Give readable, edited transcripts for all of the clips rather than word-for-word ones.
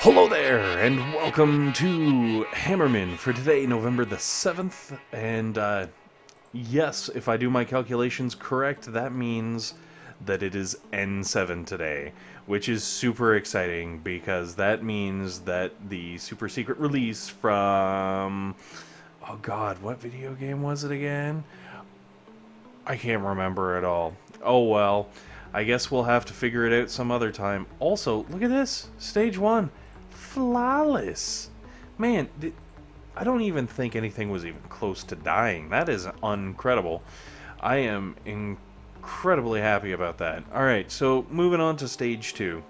Hello there, and welcome to Hammerman for today, November the 7th. And yes, if I do my calculations correct, that means that it is N7 today, which is super exciting because that means that the super secret release from... Oh god, what video game was it again? I can't remember at all. Oh well, I guess we'll have to figure it out some other time. Also, look at this! Stage 1! Flawless! Man, I don't even think anything was even close to dying. That is incredible. I am incredibly happy about that. Alright, so moving on to Stage 2.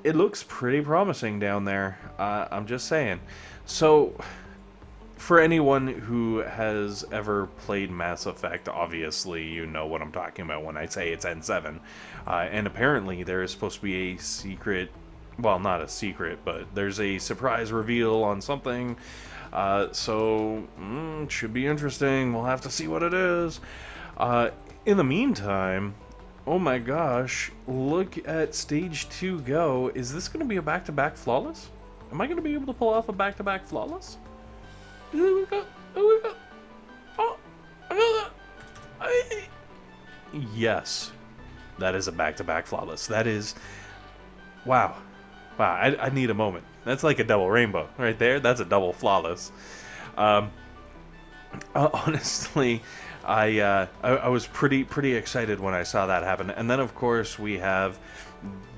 It looks pretty promising down there. I'm just saying. So... For anyone who has ever played Mass Effect, obviously you know what I'm talking about when I say it's N7. And apparently there is supposed to be a secret, well, not a secret, but there's a surprise reveal on something. So, it should be interesting. We'll have to see what it is. In the meantime, oh my gosh, look at Stage 2 go. Is this going to be a back-to-back flawless? Am I going to be able to pull off a back-to-back flawless? Yes, that is a back-to-back flawless. That is... Wow. Wow, I need a moment. That's like a double rainbow right there. That's a double flawless. Honestly, I was pretty excited when I saw that happen. And then, of course, we have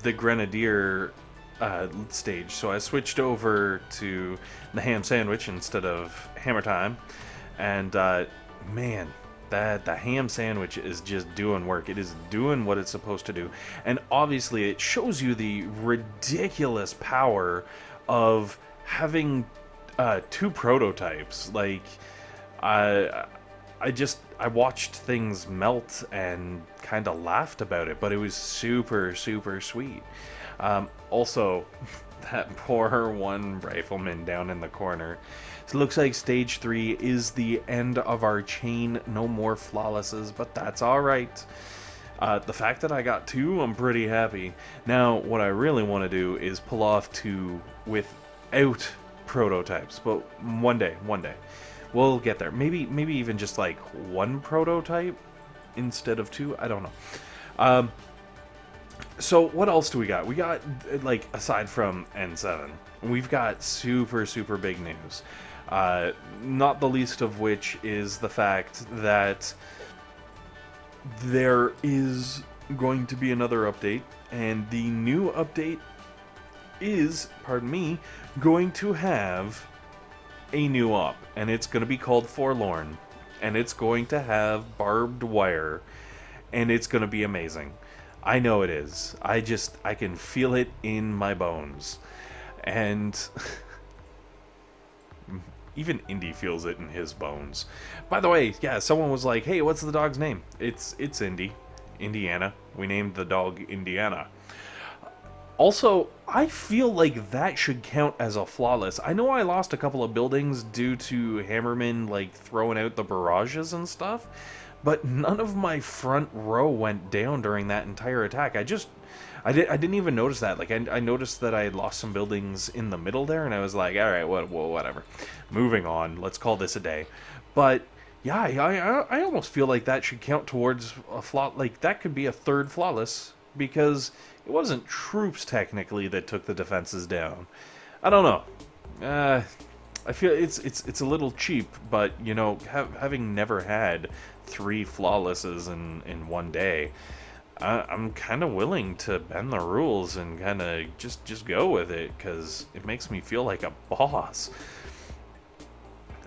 the Grenadier stage, so I switched over to the ham sandwich instead of hammer time, and man, the ham sandwich is just doing work. It is doing what it's supposed to do, and obviously it shows you the ridiculous power of having two prototypes. Like, I watched things melt and kind of laughed about it, but it was super sweet. Also, that poor one Rifleman down in the corner. So it looks like Stage 3 is the end of our chain. No more flawlesses, but that's alright. The fact that I got 2, I'm pretty happy. Now, what I really want to do is pull off 2 without prototypes, but one day. We'll get there. Maybe even just like 1 prototype instead of 2. I don't know. So what else do we got? We got, like, aside from N7, we've got super big news. Not the least of which is the fact that there is going to be another update, and the new update is, pardon me, going to have a new op, and it's going to be called Forlorn, and it's going to have barbed wire, and it's going to be amazing. I know it is. I can feel it in my bones. And even Indy feels it in his bones. By the way, yeah, someone was like, hey, what's the dog's name? It's Indy. Indiana. We named the dog Indiana. Also, I feel like that should count as a flawless. I know I lost a couple of buildings due to Hammerman, like, throwing out the barrages and stuff, but none of my front row went down during that entire attack. I didn't even notice that. Like, I noticed that I had lost some buildings in the middle there, and I was like, alright, whatever. Moving on. Let's call this a day. But, yeah, I almost feel like that should count towards a flaw. Like, that could be a third flawless, because it wasn't troops, technically, that took the defenses down. I don't know. I feel it's a little cheap, but, you know, having never had 3 flawlesses in one day, I'm kind of willing to bend the rules and kind of just go with it, because it makes me feel like a boss.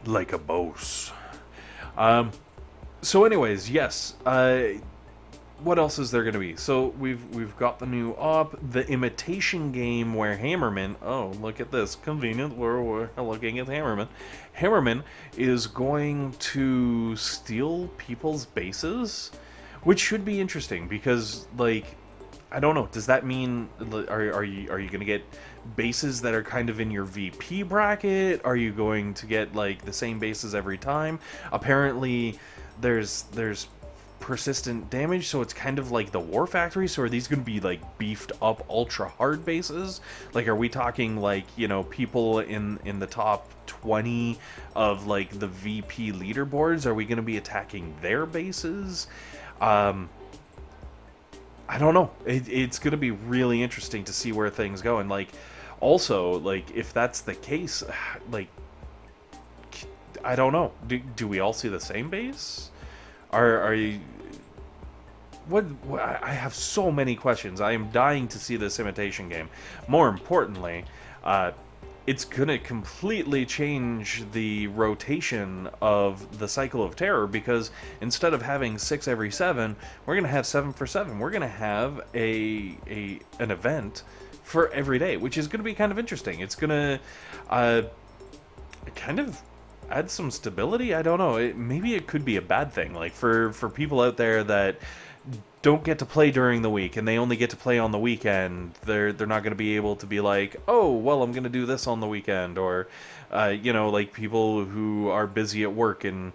Like a boss. So anyways, yes, what else is there going to be? So we've got the new op, the imitation game where Hammerman, oh, look at this, convenient, we're looking at Hammerman. Hammerman is going to steal people's bases, which should be interesting because, like, I don't know, does that mean, are you going to get bases that are kind of in your VP bracket? Are you going to get, like, the same bases every time? Apparently, there's persistent damage, so it's kind of like the War Factory. So are these going to be like beefed up ultra hard bases? Like, are we talking like, you know, people in the top 20 of like the VP leaderboards? Are we going to be attacking their bases? I don't know. It's going to be really interesting to see where things go. And like, also, like, if that's the case, like, I don't know. Do we all see the same base? Are you... What? I have so many questions. I am dying to see this imitation game. More importantly, it's gonna completely change the rotation of the cycle of terror, because instead of having 6 every 7, we're gonna have 7 for 7. We're gonna have an event for every day, which is gonna be kind of interesting. It's gonna kind of add some stability. I don't know. Maybe it could be a bad thing. Like for people out there that don't get to play during the week and they only get to play on the weekend, they're not going to be able to be like, oh, well, I'm going to do this on the weekend, or you know, like people who are busy at work and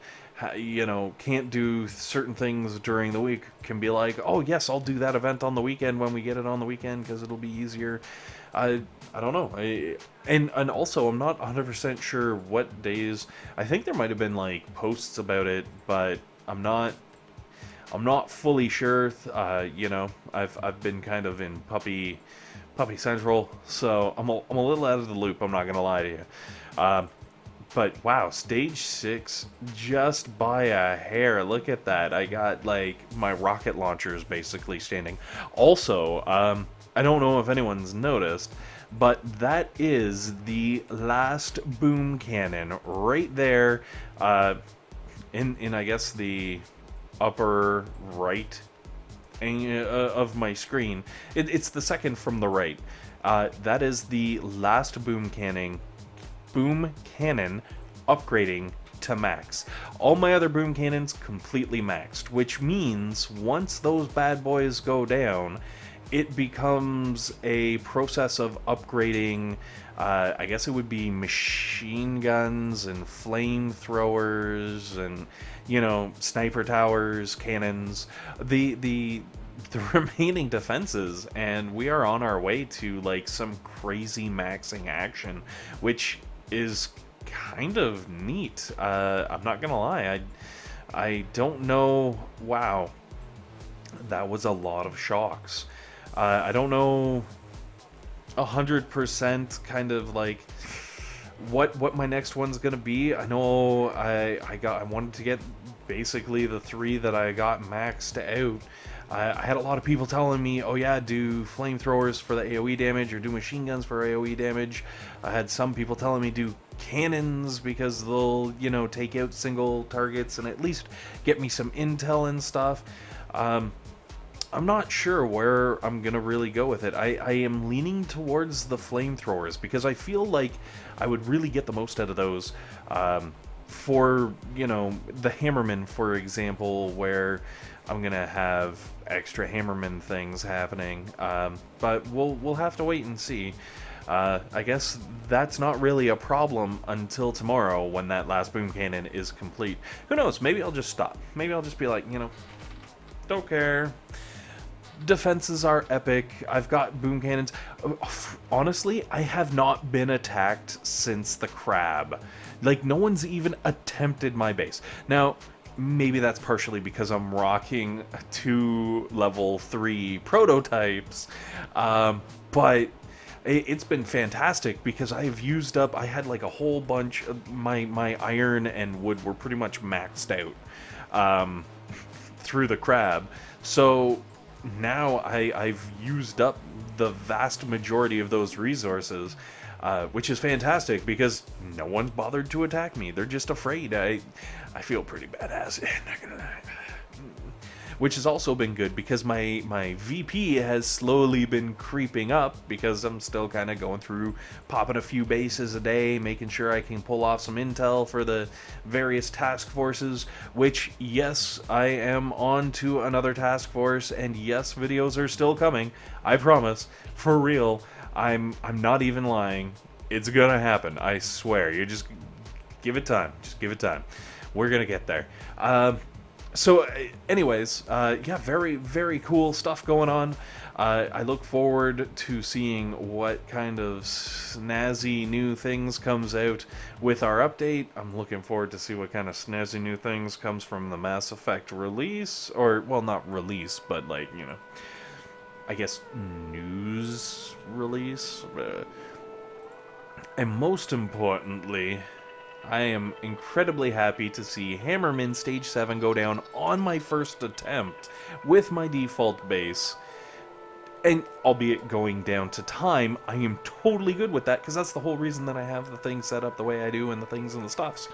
you know, can't do certain things during the week can be like, oh yes, I'll do that event on the weekend when we get it on the weekend because it'll be easier. I don't know. And also, I'm not 100% sure what days. I think there might have been like posts about it, but I'm not fully sure. You know, I've been kind of in puppy central, so I'm a little out of the loop. I'm not gonna lie to you. But wow, stage 6 just by a hair. Look at that. I got like my rocket launchers basically standing. Also, I don't know if anyone's noticed, but that is the last boom cannon right there, in I guess the upper right of my screen. It's the second from the right. That is the last boom cannon upgrading to max. All my other boom cannons completely maxed, which means once those bad boys go down, it becomes a process of upgrading, I guess it would be machine guns and flamethrowers and, you know, sniper towers, cannons, the remaining defenses, and we are on our way to like some crazy maxing action, which is kind of neat. I'm not gonna lie, I don't know. Wow, that was a lot of shocks. I don't know 100% kind of like what my next one's gonna be. I know I wanted to get basically the 3 that I got maxed out. I had a lot of people telling me, oh yeah, do flamethrowers for the AoE damage or do machine guns for AoE damage. I had some people telling me do cannons because they'll, you know, take out single targets and at least get me some intel and stuff. I'm not sure where I'm gonna really go with it. I am leaning towards the flamethrowers because I feel like I would really get the most out of those. For, you know, the Hammerman, for example, where I'm gonna have extra Hammerman things happening, but we'll have to wait and see. I guess that's not really a problem until tomorrow when that last boom cannon is complete. Who knows? Maybe I'll just stop. Maybe I'll just be like, you know, don't care. Defenses are epic. I've got boom cannons. Honestly, I have not been attacked since the crab. Like, no one's even attempted my base. Now, maybe that's partially because I'm rocking 2 level 3 prototypes, but it's been fantastic because I've used up, I had like a whole bunch of my iron and wood were pretty much maxed out through the crab. So now I've used up the vast majority of those resources, which is fantastic because no one's bothered to attack me. They're just afraid. I feel pretty badass. Not gonna lie. Which has also been good because my VP has slowly been creeping up because I'm still kind of going through, popping a few bases a day, making sure I can pull off some intel for the various task forces, which, yes, I am on to another task force, and yes, videos are still coming. I promise. For real. I'm not even lying. It's gonna happen. I swear. You just give it time. Just give it time. We're gonna get there. So, anyways, yeah, very, very cool stuff going on. I look forward to seeing what kind of snazzy new things comes out with our update. I'm looking forward to see what kind of snazzy new things comes from the Mass Effect release. Or, well, not release, but, like, you know, I guess news release. And most importantly, I am incredibly happy to see Hammerman Stage 7 go down on my first attempt with my default base. And albeit going down to time, I am totally good with that, because that's the whole reason that I have the thing set up the way I do and the things and the stuffs.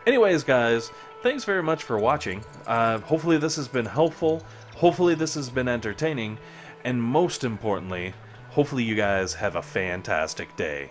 Anyways, guys, thanks very much for watching. Hopefully this has been helpful. Hopefully this has been entertaining. And most importantly, hopefully you guys have a fantastic day.